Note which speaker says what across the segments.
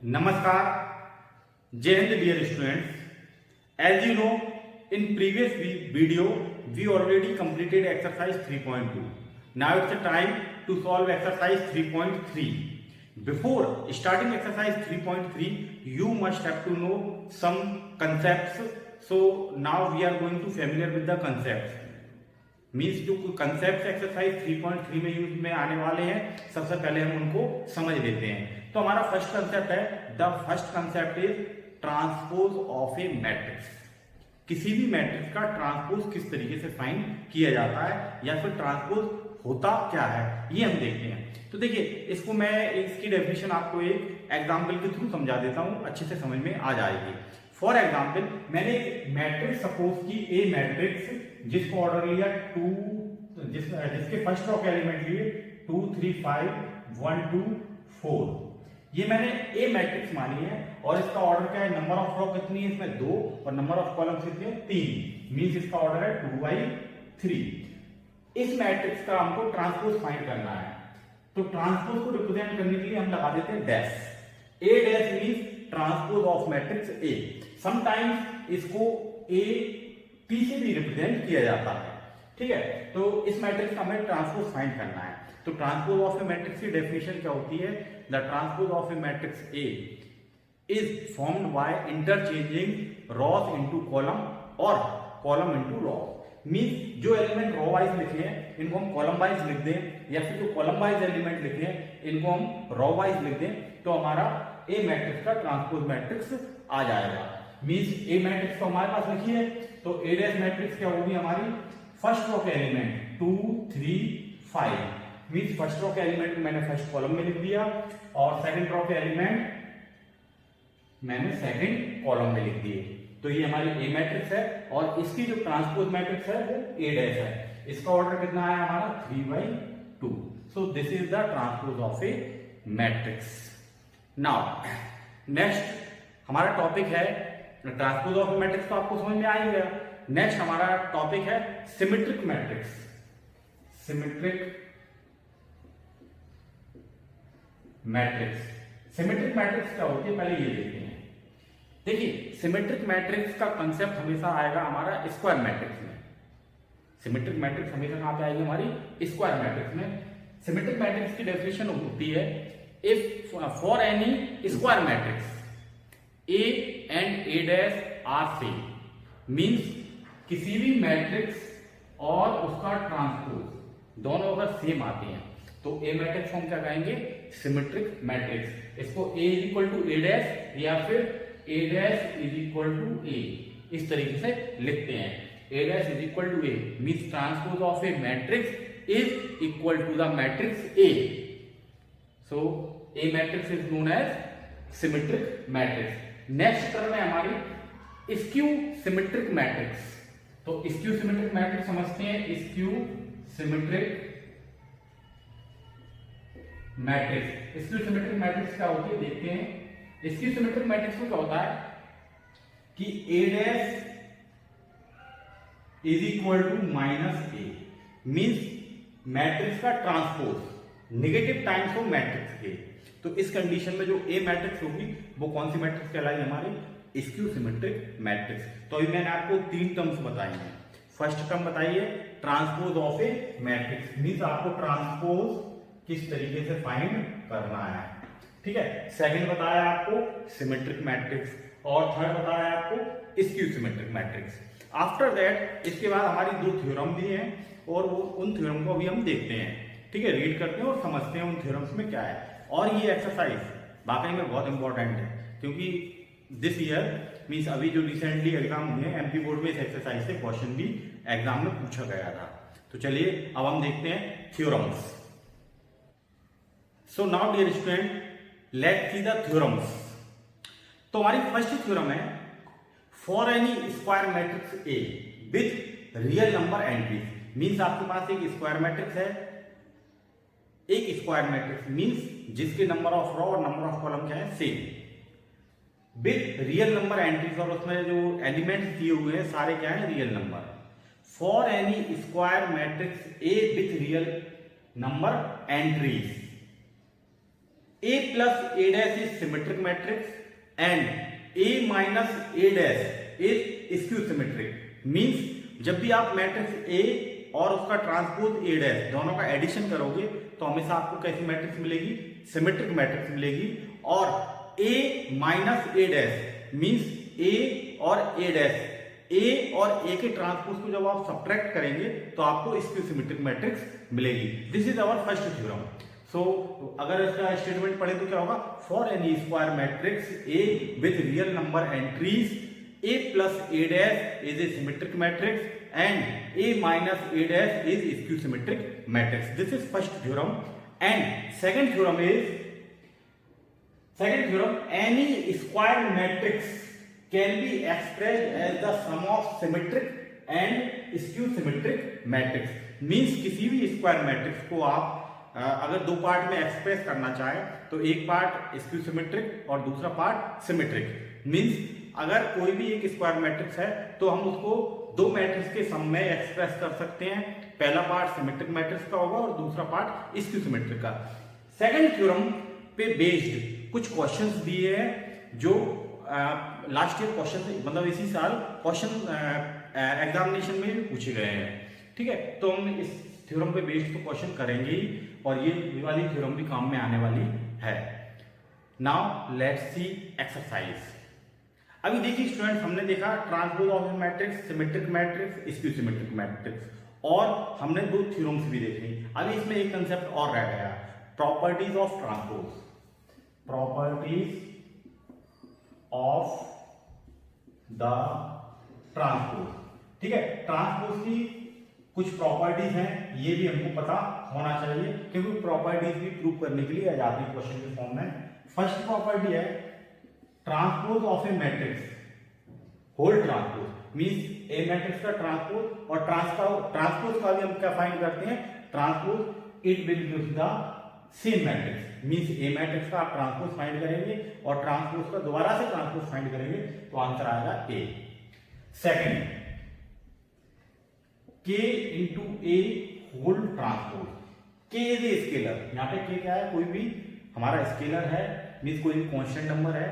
Speaker 1: Namaskar, Jai Hind dear students. As you know, in previous video we already completed exercise 3.2. Now it's the time to solve exercise 3.3. Before starting exercise 3.3, you must have to know some concepts. So now we are going to familiar with the concepts. Means जो concept exercise 3.3 में use में आने वाले हैं, सबसे पहले हम उनको समझ लेते हैं। तो हमारा फर्स्ट कंसेप्ट है, the first concept is transpose of A matrix. किसी भी मैट्रिक्स का ट्रांसपोज किस तरीके से फाइंड किया जाता है या फिर ट्रांसपोज होता क्या है, ये हम देखते हैं। तो देखिए, इसको मैं इसकी डेफिनेशन आपको एक एग्जाम्पल के थ्रू समझा देता हूं, अच्छे से समझ में आ जाएगी। फॉर एग्जाम्पल, मैंने मैट्रिक्स सपोज की ए मैट्रिक्स जिसको ऑर्डर लिया 2, जिसके फर्स्ट रॉ के एलिमेंट लिए 2 3 5 1 2 4। ये मैंने ए मैट्रिक्स मानी है और इसका ऑर्डर क्या है, नंबर ऑफ रॉ कितनी है इसमें 2 और नंबर ऑफ कॉलम्स कितने हैं 3, मींस इसका ऑर्डर है 2/3। इस मैट्रिक्स का हमको ट्रांसपोज फाइंड करना है। तो ट्रांसपोज को रिप्रेजेंट करने के लिए हम लगा देते हैं dash. A dash means transpose of matrix A. Sometimes इसको ए पी से भी रिप्रेजेंट किया जाता है, ठीक है। तो इस मैट्रिक्स का हमें ट्रांसपोज फाइंड करना है। तो ट्रांसपोज ऑफ ए मैट्रिक्स की डेफिनेशन क्या होती है, the transpose of A matrix A is formed by interchanging Ross into column और कॉलम इनटू रॉ। मींस जो एलिमेंट रॉ वाइज लिखे हैं इनको हम कॉलम वाइज लिख दें, या फिर जो कॉलम वाइज एलिमेंट लिखे हैं इनको हम रॉ वाइज लिख दें, तो हमारा ए मैट्रिक्स का ट्रांसपोज मैट्रिक्स आ जाएगा। मींस ए मैट्रिक्स तो हमारे पास लिखी है, तो ए डैश मैट्रिक्स क्या होगी हमारी, फर्स्ट रो के एलिमेंट 2 3 5। मींस फर्स्ट रो के एलिमेंट मैंने फर्स्ट कॉलम में लिख दिया और सेकंड रो के एलिमेंट मैंने सेकंड कॉलम में लिख दिए। तो ये हमारी ए मैट्रिक्स है और इसकी जो ट्रांसपोज मैट्रिक्स है वो ए डैश है। इसका ऑर्डर कितना है हमारा 3/2। So this is the transpose of A matrix. Now next हमारा टॉपिक है ट्रांसपोज ऑफ मैट्रिक्स, तो आपको समझ में आ ही गया। नेक्स्ट हमारा टॉपिक है symmetric matrix. Symmetric matrix, symmetric matrix क्या होती है पहले ये देखते हैं। देखिए, सिमेट्रिक मैट्रिक्स का कंसेप्ट हमेशा आएगा हमारा स्क्वायर मैट्रिक्स में। सिमेट्रिक मैट्रिक्स हमेशा कहां पे आएगी हमारी, स्क्वायर मैट्रिक्स में। सिमेट्रिक मैट्रिक्स की डेफिनेशन होती है, if for any square matrix A and A dash are same, means किसी भी मैट्रिक्स और उसका ट्रांसपोज दोनों अगर सेम आते हैं तो ए मैट्रिक्स को हम क्या कहेंगे, सिमेट्रिक मैट्रिक्स। इसको A is equal to A dash या फिर A dash is equal to A, इस तरीके से लिखते हैं। A dash is equal to A means transpose of A matrix is equal to the matrix A। So a matrix is known as symmetric matrix. Next term है हमारी skew symmetric matrix. तो skew symmetric matrix समझते हैं, skew symmetric matrix. Skew symmetric matrix क्या होती है देखते हैं। स्क्यू सिमेट्रिक मैट्रिक्स में क्या होता है कि A dash is equal to minus A, means matrix का transpose negative times of matrix के। तो इस कंडीशन में जो ए मैट्रिक्स होगी वो कौन सी मैट्रिक्स कहलाएगी हमारी, स्क्यू सिमेट्रिक मैट्रिक्स। तो अभी मैंने आपको 3 टर्म्स बताए हैं। फर्स्ट टर्म बताइए transpose of A matrix, means आपको ट्रांसपोज किस तरीके से फाइंड करना है, ठीक है। सेकंड बताया आपको सिमेट्रिक मैट्रिक्स और थर्ड बताया आपको skew symmetric matrix. After that इसके बाद हमारी 2 थ्योरम भी हैं और वो उन थ्योरम को अभी हम देखते हैं, ठीक है। रीड करते हैं और समझते हैं उन थ्योरम्स में क्या है। और ये एक्सरसाइज वाकई में बहुत इंपॉर्टेंट है, क्योंकि दिस ईयर मीन्स अभी जो रिसेंटली एग्जाम हुए एमपी बोर्ड में इस एक्सरसाइज से क्वेश्चन भी एग्जाम में पूछा गया था। तो चलिए अब हम देखते हैं theorems. So now dear student, let's see the theorems. तो हमारी फर्स्ट थ्योरम है, for any square matrix A with real number entries. Means आपके पास एक स्क्वायर मैट्रिक्स है, एक स्क्वायर मैट्रिक्स मींस जिसके नंबर ऑफ रो और नंबर ऑफ कॉलम क्या है same, with real number entries, और उसमें जो एलिमेंट्स दिए हुए हैं सारे क्या है real number. For any square matrix A with real number entries, A plus A dash is symmetric matrix and A minus A dash is skew symmetric. Means जब भी आप मैट्रिक्स A और उसका ट्रांसपोज A डैश दोनों का addition करोगे तो हमेशा आपको कैसी मैट्रिक्स मिलेगी, सिमेट्रिक मैट्रिक्स मिलेगी। और A minus A dash means A और A डैश, A और A के ट्रांसपोज को जब आप सब्ट्रैक्ट करेंगे तो आपको स्क्यू सिमेट्रिक मैट्रिक्स मिलेगी। This is our first theorem. So अगर इसका स्टेटमेंट पढ़े तो क्या होगा, for any square matrix A with real number entries A plus A dash is a symmetric matrix and A minus A dash is skew symmetric matrix. This is first theorem. And second theorem any square matrix can be expressed as the sum of symmetric and skew symmetric matrix. Means किसी भी square matrix को आप अगर दो part में express करना चाहे तो एक पार्ट स्क्यू सिमेट्रिक और दूसरा पार्ट सिमेट्रिक। मींस अगर कोई भी एक स्क्वायर मैट्रिक्स है तो हम उसको दो मैट्रिक्स के सम में एक्सप्रेस कर सकते हैं। पहला पार्ट सिमेट्रिक मैट्रिक्स का होगा और दूसरा पार्ट स्क्यू सिमेट्रिक का। सेकंड थ्योरम पे बेस्ड कुछ क्वेश्चंस दिए हैं जो लास्ट ईयर क्वेश्चन, मतलब इसी साल क्वेश्चन एग्जामिनेशन में भी पूछे गए हैं। ठीक है, तो हम इस थ्योरम पे बेस्ड तो क्वेश्चन करेंगे ही और ये वाली थ्योरम भी काम में आने वाली है। Now let's see exercise. अभी देखिए स्टूडेंट, हमने देखा transpose of matrix, symmetric matrix, skew symmetric matrix, और हमने दो थ्योरम्स भी देख ली। अभी इसमें एक कंसेप्ट और रह गया, properties of transpose. Properties of the transpose. ठीक है, ट्रांसपोज की कुछ प्रॉपर्टीज हैं, ये भी हमको पता होना चाहिए क्योंकि प्रॉपर्टीज भी प्रूव करने के लिए आ जाती है क्वेश्चन के फॉर्म में। फर्स्ट प्रॉपर्टी है transpose of A matrix whole transpose. Means A matrix का ट्रांसपोज और ट्रांसपोज का भी हम क्या फाइंड करते हैं, transpose it will give the same matrix. Means A matrix का आप ट्रांसपोज फाइंड करेंगे और ट्रांसपोज का दोबारा से ट्रांसपोज फाइंड करेंगे तो आंसर आएगा A. Second, K into A whole transpose. K is a scalar. यहाँ पे K क्या है, कोई भी हमारा स्केलर है, मींस कोई भी कांस्टेंट नंबर है,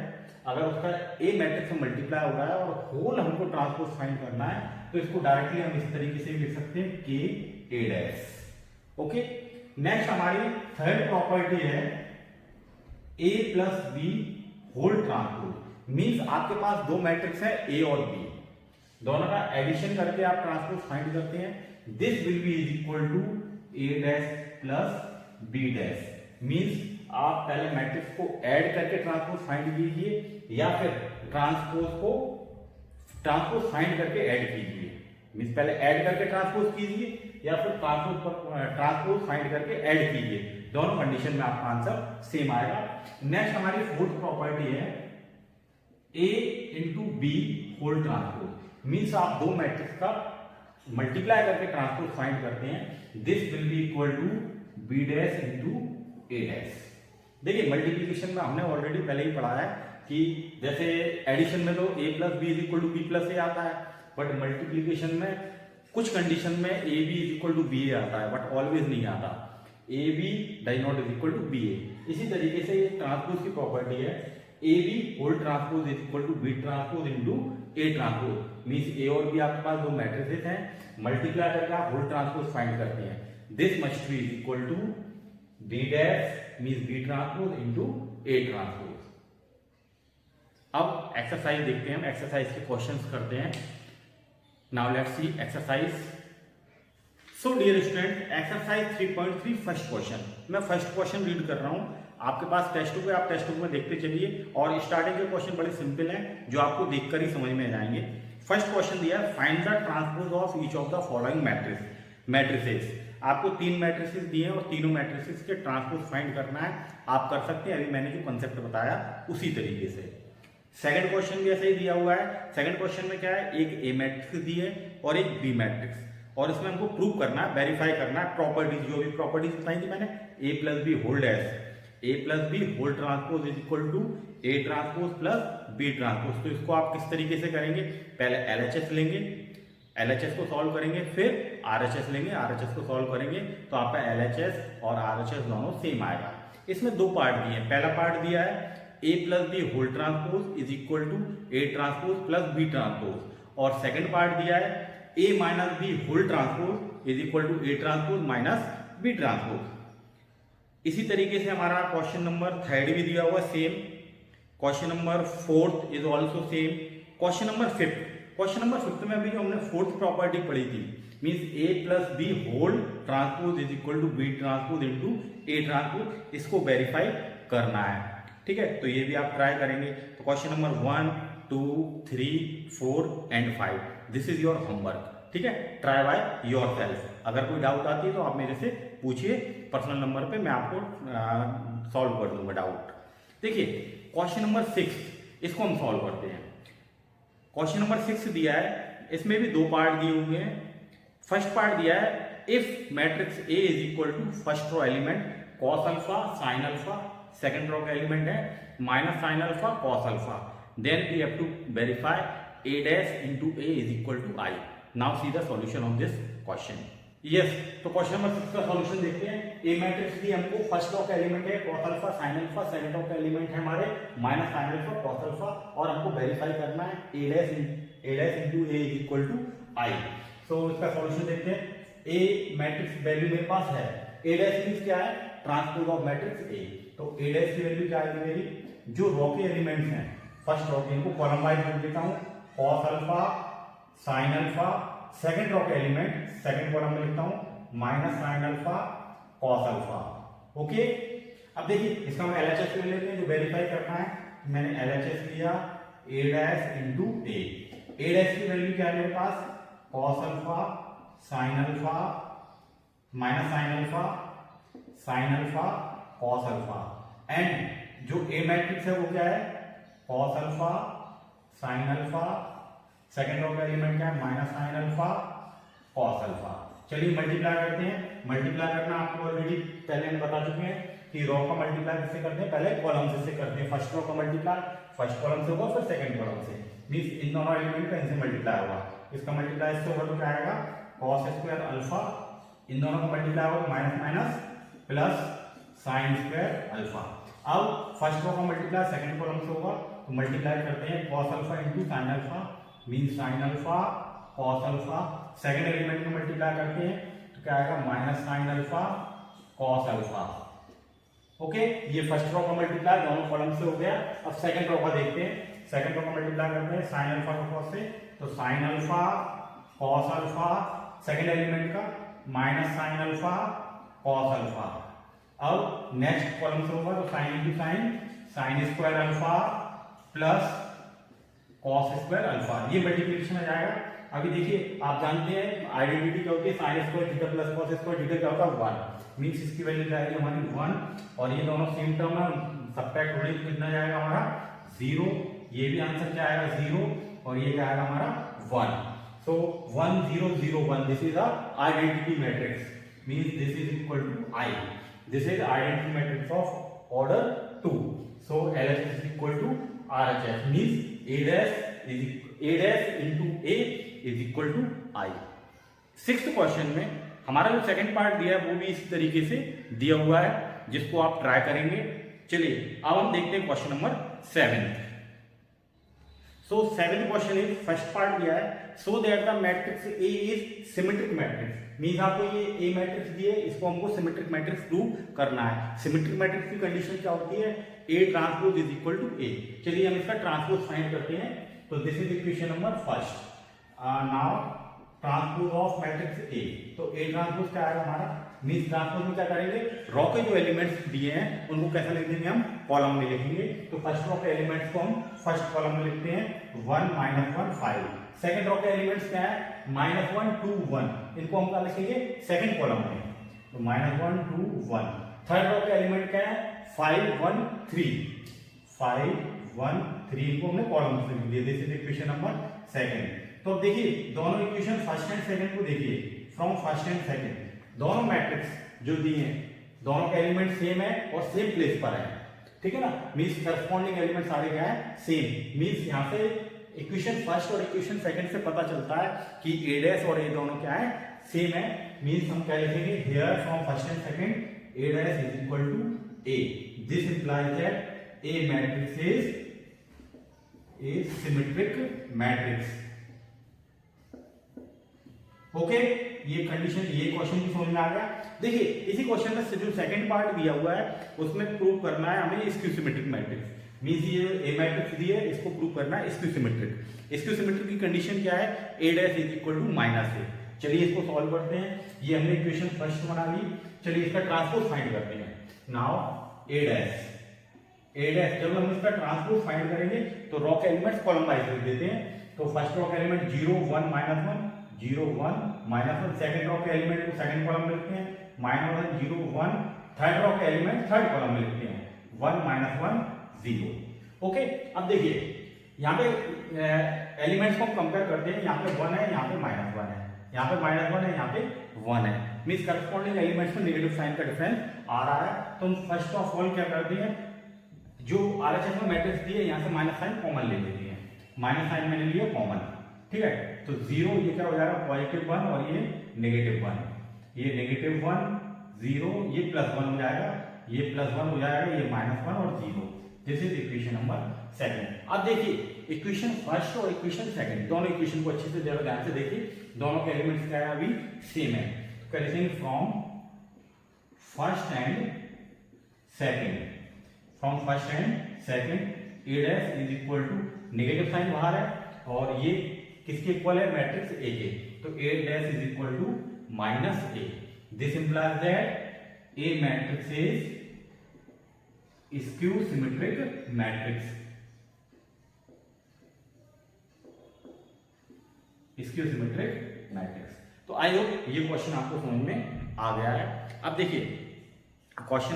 Speaker 1: अगर उसका ए मैट्रिक्स से मल्टीप्लाई हो रहा है और होल हमको ट्रांसपोज फाइंड करना है तो इसको डायरेक्टली हम इस तरीके से लिख सकते हैं K A dash. Okay, next हमारी थर्ड प्रॉपर्टी है A plus B whole transpose. Means आपके पास दो मैट्रिक्स है A और B, दोनों का एडिशन करके आप ट्रांसपोज फाइंड करते हैं। This will be is equal to A dash plus B dash. Means आप पहले मैट्रिक्स को ऐड करके ट्रांसपोज फाइंड कीजिए या फिर ट्रांसपोज फाइंड करके ऐड कीजिए। मींस पहले ऐड करके ट्रांसपोज कीजिए या फिर ट्रांसपोज फाइंड करके ऐड कीजिए। दोनों कंडीशन में आपका आंसर सेम आएगा। नेक्स्ट हमारी फोर्थ प्रॉपर्टी है A into B whole transpose. Means आप दो मैट्रिक्स का मल्टीप्लाई करके ट्रांसपोज फाइंड करते हैं। This will be equal to B dash into A dash. देखिए मल्टीप्लीकेशन में हमने ऑलरेडी पहले ही पढ़ा है कि जैसे एडिशन में तो a plus B is equal to B plus A आता है, बट मल्टीप्लीकेशन में कुछ कंडीशन में A B is equal to B A आता है, बट ऑलवेज नहीं आता। A B does not is equal to B A. इसी तरीके से ये ट्रांसपोज की प्रॉपर्टी है, A B whole transpose is equal to B transpose into A transpose. Means A और बी आपके पास दो मैट्रिसेस हैं, मल्टीप्लाई करके आप होल ट्रांसपोज फाइंड करते हैं। This must be is equal to B dash means B transpose into A transpose. अब एक्सरसाइज देखते हैं, हम एक्सरसाइज के क्वेश्चंस करते हैं। Now let's see exercise. So dear student, exercise 3.3 first question. मैं फर्स्ट क्वेश्चन रीड कर रहा हूं, आपके पास टेक्स्ट बुक है, आप टेक्स्ट बुक में देखते चलिए। और स्टार्टिंग के क्वेश्चन बड़े सिंपल हैं जो आपको देखकर ही समझ में जाएंगे। फर्स्ट क्वेश्चन दिया है, find the transpose of each of the following matrices. आपको तीन मैट्रिसेस दिए हैं और तीनों मैट्रिसेस के ट्रांसपोज फाइंड करना है। आप कर सकते हैं, अभी मैंने जो कंसेप्ट बताया उसी तरीके से। सेकंड क्वेश्चन भी ऐसे ही दिया हुआ है। सेकंड क्वेश्चन में क्या है, एक ए मैट्रिक्स दी है और एक बी मैट्रिक्स, और इसमें हमको प्रूव करना है, वेरीफाई करना है प्रॉपर्टीज, जो भी प्रॉपर्टीज बताई थी मैंने, A plus B whole dash, A plus B whole transpose is equal to A transpose plus B transpose. तो इसको आप किस तरीके से करेंगे, पहले एलएचएस लेंगे, एलएचएस को सॉल्व करेंगे, फिर आरएचएस लेंगे, आरएचएस को सॉल्व करेंगे, तो आपका एलएचएस और आरएचएस दोनों सेम आएगा। इसमें दो पार्ट दिए हैं। पहला पार्ट दिया है a plus B whole transpose is equal to a transpose plus b transpose, और सेकंड पार्ट दिया है a minus B whole transpose is equal to a transpose minus b transpose. इसी तरीके से हमारा क्वेश्चन नंबर थर्ड भी दिया हुआ same, question number fourth is also same, question number fifth में अभी जो हमने फोर्थ प्रॉपर्टी पढ़ी थी, means a plus B whole transpose is equal to B transpose into A transpose, इसको वेरीफाई करना है। ठीक है, तो ये भी आप ट्राई करेंगे। तो question number 1, 2, 3, 4 and 5, this is your homework. ठीक है, ट्राई बाय योर सेल्फ। अगर कोई डाउट आती है तो आप मेरे से पूछिए पर्सनल नंबर पे, मैं आपको सॉल्व कर दूंगा डाउट। देखिए क्वेश्चन नंबर 6, इसको हम सॉल्व करते हैं। क्वेश्चन नंबर 6 दिया है, इसमें भी दो पार्ट दिए हुए हैं। फर्स्ट पार्ट दिया है if matrix A is equal to first row element cos alpha sine alpha, second row का एलिमेंट है minus sine alpha cos alpha, then we have to verify a dash into a is equal to i। Now see the solution of this question. Yes, तो question number 6 का solution देखते हैं। ए matrix दी हमको, first row का element है cos alpha sine alpha, second row का element है हमारे minus sine alpha cos alpha, और हमको वेरीफाई करना है a dash into a is equal to i। तो इसका सॉल्यूशन देखते हैं। ए मैट्रिक्स वैल्यू मेरे पास है, ए डैश मींस क्या है, ट्रांसपोज ऑफ मैट्रिक्स ए। तो ए डैश की वैल्यू क्या आएगी मेरी, जो रो के एलिमेंट्स हैं फर्स्ट रो के, इनको कॉलम वाइज लिख देता हूं, cos alpha sine alpha, second row के एलिमेंट सेकंड कॉलम में लिखता हूं minus sine alpha cos alpha. Okay, अब देखिए इसका हम एलएचएस ले लेते हैं जो वेरीफाई करना है। मैंने एलएचएस लिया A dash into A dash की वैल्यू क्या है मेरे पास, cos alpha sine alpha minus sine alpha cos alpha, and जो ए मैट्रिक्स है वो क्या है, cos alpha sine alpha, second row का एलिमेंट क्या है minus sine alpha cos alpha. चलिए मल्टीप्लाई करते हैं। मल्टीप्लाई करना आपको ऑलरेडी पहले हम बता चुके हैं कि रो का मल्टीप्लाई किससे करते हैं, पहले कॉलम से करते हैं। फर्स्ट रो का मल्टीप्लाई फर्स्ट कॉलम से होगा, फिर सेकंड कॉलम से, मींस इन दोनों एलिमेंट का इनसे मल्टीप्लाई होगा। इसका मल्टीप्लाई इससे होगा तो क्या आएगा, कॉस स्क्वायर अल्फा, इन दोनों का मल्टीप्लाई होगा minus minus plus sign square alpha. अब फर्स्ट रो का मल्टीप्लाई सेकंड कॉलम से होगा, तो मल्टीप्लाई करते हैं cos alpha into sine alpha, means sign alpha cos alpha. Second element में मल्टीप्लाई करते हैं तो क्या आएगा, minus sine alpha cos alpha. Okay, ये फर्स्ट रो का मल्टीप्लाई दोनों कॉलम से हो गया। अब सेकंड रो का देखते हैं। सेकंड रो का मल्टीप्लाई करते हैं साइन अल्फा का कॉस से, तो sine alpha cos alpha, second element का minus sine alpha cos alpha. अब नेक्स्ट कॉलम से होगा तो sine into sine square alpha plus cos square alpha, ये मल्टीप्लिकेशन आ जाएगा। अभी देखिए आप जानते हैं आइडेंटिटी क्या होती है, sine square theta plus cos square theta क्या होता है 1, मींस इसकी वैल्यू क्या आएगी हमारी 1, और ये दोनों सेम टर्म है, सबट्रैक्ट होने से कितना जाएगा हमारा 0, ये भी आंसर क्या आएगा 0, और ये क्या आएगा हमारा 1। So 1 0 0 1, this is a identity matrix, means this is equal to I. This is identity matrix of order 2. So LHS is equal to RHS, means A dash into A is equal to I. Sixth question में हमारा जो second part दिया है वो भी इस तरीके से दिया हुआ है, जिसको आप ट्राई करेंगे। चलिए अब हम देखते हैं question number 7। So 7th question is first part दिया है, so that the matrix A is symmetric matrix, means आपको ये A मैट्रिक्स दिए, इसको हमको सिमेट्रिक मैट्रिक्स प्रूव करना है। सिमेट्रिक मैट्रिक्स की कंडीशन क्या होती है, A transpose is equal to A। चलिए हम इसका ट्रांसपोज फाइंड करते हैं। तो this is equation number first. Now transpose of matrix A, तो A ट्रांसपोज क्या आएगा हमारा, मींस ट्रांसपोज में क्या करेंगे, रो के जो एलिमेंट्स दिए हैं उनको कैसे लिख देंगे, हम कॉलम में लिखेंगे। तो फर्स्ट रो के एलिमेंट्स को हम फर्स्ट कॉलम में लिखते हैं 1 -1 5, सेकंड रो के एलिमेंट्स क्या है -1 2 1, इनको हम क्या लिखेंगे सेकंड कॉलम में, तो -1 2 1। थर्ड रो के एलिमेंट क्या है 5 1 3, 5 1 3, इनको हमने कॉलम में लिख दिया। This is equation number second. तो अब देखिए दोनों इक्वेशन फर्स्ट एंड सेकंड को देखिए, फ्रॉम फर्स्ट एंड सेकंड दोनों मैट्रिक्स जो दिए हैं दोनों के एलिमेंट सेम है और सेम प्लेस पर है, ठीक है ना, मींस करस्पॉन्डिंग एलिमेंट सारे क्या है सेम, मींस यहां से इक्वेशन फर्स्ट और इक्वेशन सेकंड से पता चलता है कि A डैश और A दोनों क्या है सेम है, मींस हम क्या लिखेंगे here from first and second A dash is equal to A. This implies that A matrix is a symmetric matrix. Okay, ये कंडीशन, ये क्वेश्चन भी समझ में आ गया। देखिए इसी क्वेश्चन में जो सेकंड पार्ट दिया हुआ है उसमें प्रूव करना है हमें स्क्यू सिमेट्रिक मैट्रिक्स। मींस ये ए मैट्रिक्स दी है, इसको प्रूव करना है स्क्यू सिमेट्रिक। स्क्यू सिमेट्रिक की कंडीशन क्या है? a dash is equal to minus A. चलिए इसको सॉल्व करते हैं। ये हमने इक्वेशन फर्स्ट बना ली। चलिए इसका ट्रांसपोज फाइंड करते हैं। नाउ a डैश जब हम इसका ट्रांसपोज फाइंड करेंगे तो रॉ के एलिमेंट्स कॉलम वाइज लिख देते हैं। तो फर्स्ट रॉ का एलिमेंट 0 1 -1 0 1 -1, सेकंड रॉ के एलिमेंट को सेकंड कॉलम में लिखते हैं -1 0 1, थर्ड रॉ के एलिमेंट थर्ड कॉलम में लिखते हैं 1 -1 0। ओके, अब देखिए यहाँ पे एलिमेंट्स को हम कंपेयर करते हैं। यहाँ पे 1 है, यहाँ पे -1 है, यहाँ पे -1 है, यहाँ पे 1 है। मींस करस्पॉन्डिंग एलिमेंट्स में नेगेटिव साइन का डिफरेंस आ रहा है। तो हम फर्स्ट ऑफ ऑल क्या करते हैं, जो आरएचएस में मैट्रिक्स दी है यहाँ से माइनस साइन कॉमन ले लेते हैं। माइनस साइन मैंने लिया कॉमन, ठीक है। तो 0 ये क्या हो जाएगा? +1 और ये -1, ये -1 0, ये +1 हो जाएगा, ये +1 हो जाएगा, ये -1 और 0। This is equation number second. अब देखिए इक्वेशन फर्स्ट और इक्वेशन सेकंड दोनों इक्वेशन को अच्छे से जरा ध्यान से देखिए। दोनों के एलिमेंट्स क्या है? अभी सेम है। Correcting from first and second, from first and second a dash is equal to, negative sign बाहर है और ये किसके इक्वल है? मैट्रिक्स A के। तो a dash is equal to -a। This implies that a matrix is skew symmetric matrix. Skew symmetric matrix. तो I hope ये क्वेश्चन आपको समझ में आ गया है। अब देखिए क्वेश्चन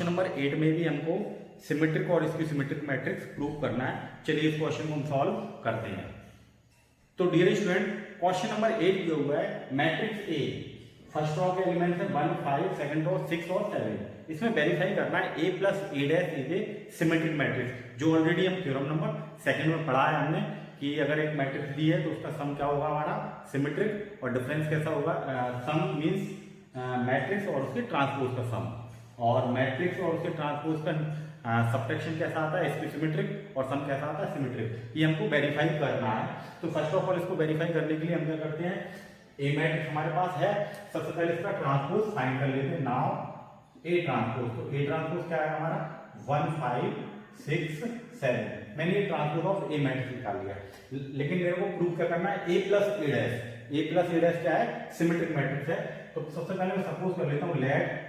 Speaker 1: नंबर 8 में भी हमको सिमेट्रिक और स्क्यू सिमेट्रिक मैट्रिक्स प्रूव करना है। चलिए इस क्वेश्चन को हम सॉल्व करते हैं। तो डियर स्टूडेंट, क्वेश्चन नंबर 8 दिया हुआ है मैट्रिक्स A, फर्स्ट रॉ के एलिमेंट्स है 1 5, सेकंड रॉ 6 और 7। इसमें वेरीफाई करना है a plus a dash is a symmetric matrix, जो ऑलरेडी हम थ्योरम नंबर सेकंड में पढ़ा है हमने कि अगर एक मैट्रिक्स दी है तो उसका सम क्या होगा? हमारा सिमेट्रिक। और डिफरेंस कैसा होगा? सम मींस मैट्रिक्स और उसके ट्रांसपोज का सम, और मैट्रिक्स और उसके ट्रांसपोज का सब्ट्रैक्शन कैसा आता है? स्क्यू सिमेट्रिक, और सम कैसा आता है? सिमेट्रिक। ये हमको वेरीफाई करना है। तो फर्स्ट ऑफ ऑल इसको वेरीफाई करने के लिए हम क्या करते हैं, ए मैट्रिक्स हमारे पास है, सबसे पहले इसका ट्रांसपोज फाइंड कर लेते हैं। नाउ ए ट्रांसपोज, तो ए ट्रांसपोज क्या है हमारा? 1 5 6 7। मैंने ये ट्रांसपोज ऑफ ए मैट्रिक्स निकाल लिया, लेकिन मेरे को प्रूव क्या करना है? a plus A dash. a plus A dash क्या है? सिमेट्रिक मैट्रिक्स है। तो सबसे पहले मैं सपोज कर लेता हूँ, लेट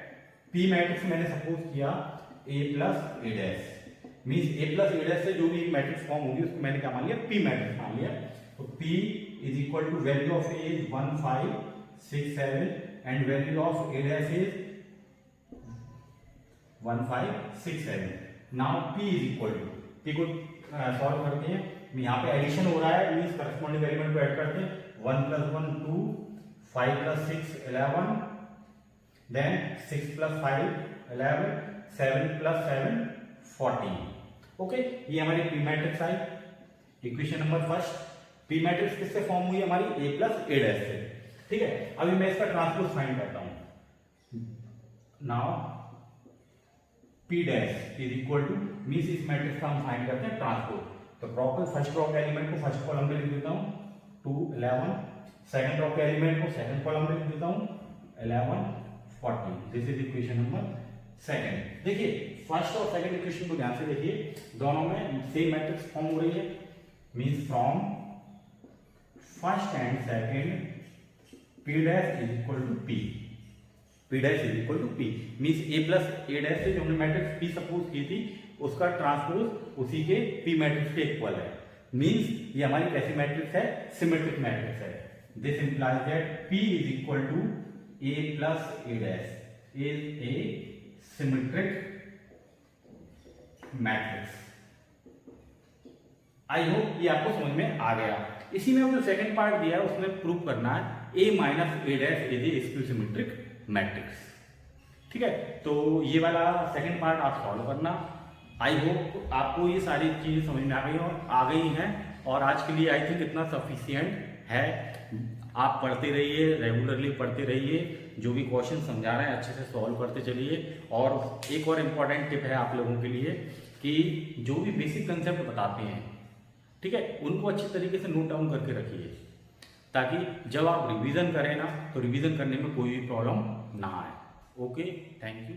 Speaker 1: पी मैट्रिक्स मैंने सपोज किया a plus A dash. Means a plus A dash से जो भी मैट्रिक्स फॉर्म होगी उसको मैंने क्या मान लिया? p मैट्रिक्स मान लिया। तो p is equal to value of a is 1 5 6 7 and value of a dash is 1 5 6 7। Now p is equal to, p को सॉल्व करते हैं। यहाँ पे एडिशन हो रहा है, मींस करस्पॉन्डिंग एलिमेंट को ऐड करते हैं। 1 + 1 2, 5 + 6 11, देन 6 + 5 11, 7 + 7 14। ओके, ये हमारी पी मैट्रिक्स आई। Equation number first, P matrix किससे फॉर्म हुई? हमारी a प्लस ए डैश से, ठीक है। अभी मैं इसका ट्रांसपोज फाइंड करता हूं। Now p dash is equal to, means इस मैट्रिक्स का हम फाइंड करते हैं ट्रांसपोज। तो प्रॉपर फर्स्ट रॉ के एलिमेंट को फर्स्ट कॉलम में लिख देता हूं 2 11, सेकंड रॉ के एलिमेंट को सेकंड कॉलम में लिख देता हूं 11 14। This is equation number second. देखिए फर्स्ट और सेकंड इक्वेशन को ध्यान से देखिए, दोनों में सेम मैट्रिक्स फॉर्म हो रही है। Means from first and second p dash is equal to p, p dash is equal to p। Means a plus A dash से जो हमने मैट्रिक्स p सपोज की थी उसका ट्रांसपोज उसी के p मैट्रिक्स के इक्वल है। मींस ये हमारी कैसी मैट्रिक्स है? सिमेट्रिक मैट्रिक्स है। This implies that p is equal to a plus A dash is a symmetric matrix. I hope ये आपको समझ में आ गया। इसी में जो सेकंड पार्ट दिया है उसमें प्रूव करना है a minus A dash is A skew symmetric matrix, ठीक है। तो ये वाला सेकंड पार्ट आप सॉल्व करना। आई होप आपको ये सारी चीजें समझ में आ गई हैं, और आज के लिए आई थिंक इतना सफिशिएंट है। आप पढ़ते रहिए, रेगुलरली पढ़ते रहिए, जो भी क्वेश्चन समझा रहे हैं अच्छे से सॉल्व करते चलिए। और एक और इम्पॉर्टेंट टिप है आप लोगों के लिए कि जो भी बेसिक कंसेप्ट बताते हैं, ठीक है, उनको अच्छी तरीके से नोट डाउन करके रखिए, ताकि जब आप रिवीजन करें ना, तो रिवीजन करने में कोई भी प्रॉब्लम ना आए। Okay, thank you.